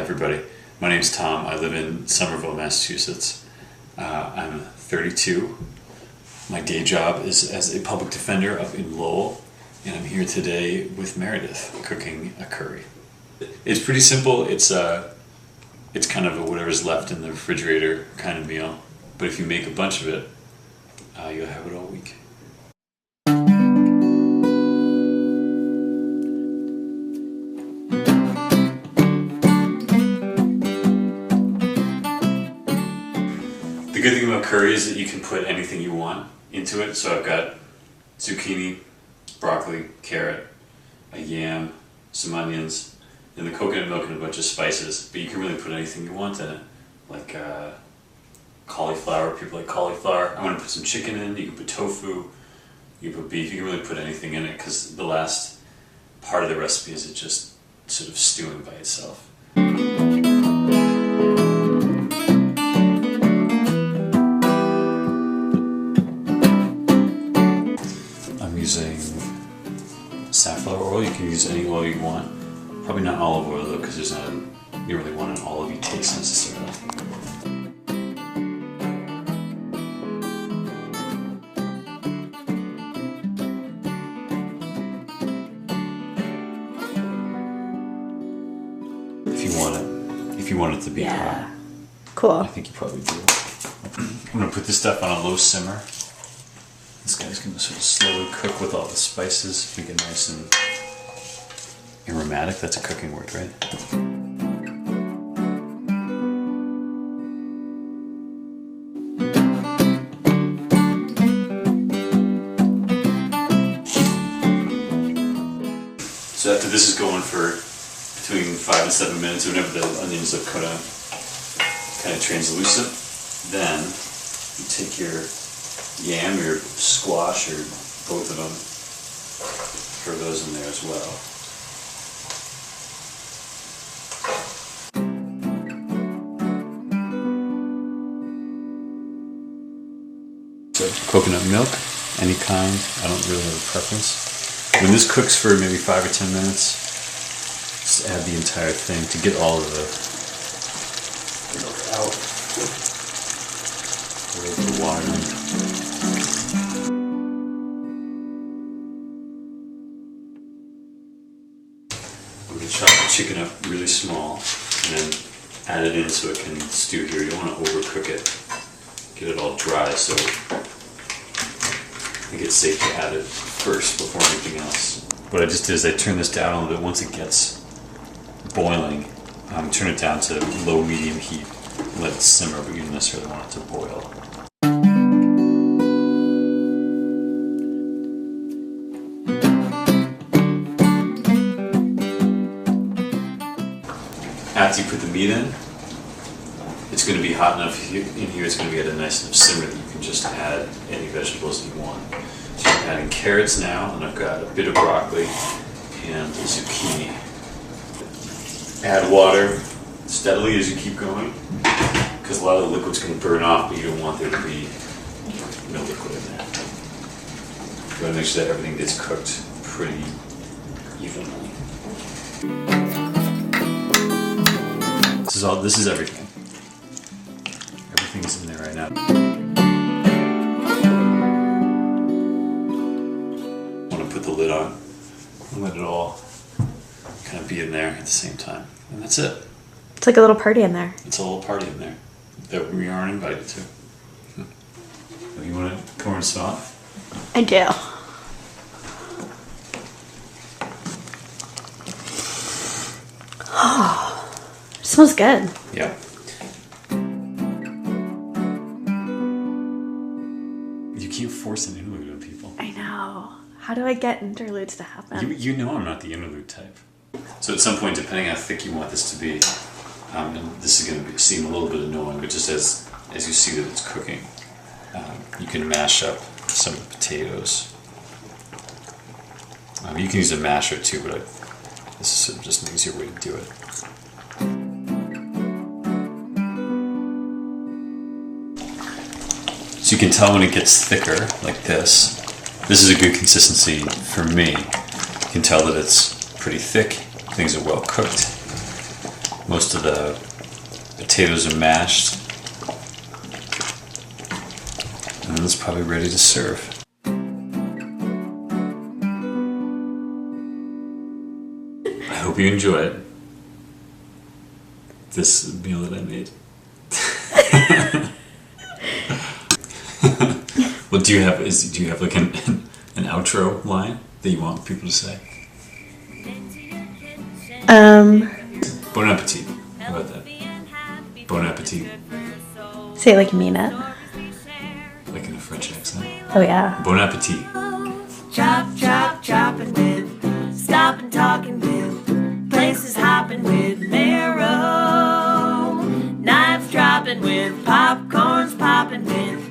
everybody. My name's Tom. I live in Somerville, Massachusetts. I'm 32. My day job is as a public defender up in Lowell, and I'm here today with Meredith cooking a curry. It's pretty simple. It's kind of a whatever's left in the refrigerator kind of meal, but if you make a bunch of it, you'll have it all week. The good thing about curry is that you can put anything you want into it. So I've got zucchini, broccoli, carrot, a yam, some onions, and the coconut milk and a bunch of spices. But you can really put anything you want in it, like cauliflower. People like cauliflower. I'm going to put some chicken in. You can put tofu. You can put beef. You can really put anything in it because the last part of the recipe is it just sort of stewing by itself. Using safflower oil. You can use any oil you want. Probably not olive oil though, because you don't really want an olivey taste necessarily. If you want it to be hot. Cool. I think you probably do. I'm gonna put this stuff on a low simmer. This guy's going to sort of slowly cook with all the spices, make it nice and aromatic. That's a cooking word, right? So after this is going for between 5 and 7 minutes, whenever the onions are kind of translucent, then you take your yam or squash or both of them, throw those in there as well. So coconut milk, any kind, I don't really have a preference. When this cooks for maybe 5 or 10 minutes, just add the entire thing to get all of the milk out. The water. I'm going to chop the chicken up really small and then add it in so it can stew here. You don't want to overcook it. Get it all dry, so I think it's safe to add it first before anything else. What I just did is I turn this down a little bit. Once it gets boiling, turn it down to low-medium heat and let it simmer, but you don't necessarily want it to boil. After you put the meat in, it's going to be hot enough in here, it's going to be at a nice enough simmer that you can just add any vegetables that you want. So I'm adding carrots now, and I've got a bit of broccoli and zucchini. Add water steadily as you keep going, because a lot of the liquid's going to burn off, but you don't want there to be no liquid in there. You want to make sure that everything gets cooked pretty evenly. This is everything. Everything's in there right now. I want to put the lid on and let it all kind of be in there at the same time. And that's it. It's like a little party in there. It's a little party in there that we aren't invited to. You want to come and smell? I do. It smells good. Yeah. You can't force an interlude on people. I know. How do I get interludes to happen? You know I'm not the interlude type. So at some point, depending how thick you want this to be, and this is going to seem a little bit annoying, but just as you see that it's cooking, you can mash up some potatoes. You can use a masher too, but this is sort of just an easier way to do it. So you can tell when it gets thicker, like this. This is a good consistency for me. You can tell that it's pretty thick, things are well cooked. Most of the potatoes are mashed. And it's probably ready to serve. I hope you enjoy it. This meal that I made. Well, do you have like an outro line that you want people to say? Bon appetit. How about that? Bon appetit. Say it like you mean it. Like in a French accent. Oh yeah. Bon appetit. Chop, chop, chopping with, stop and talking with, places hopping with Mero. Knives dropping with, popcorns popping with,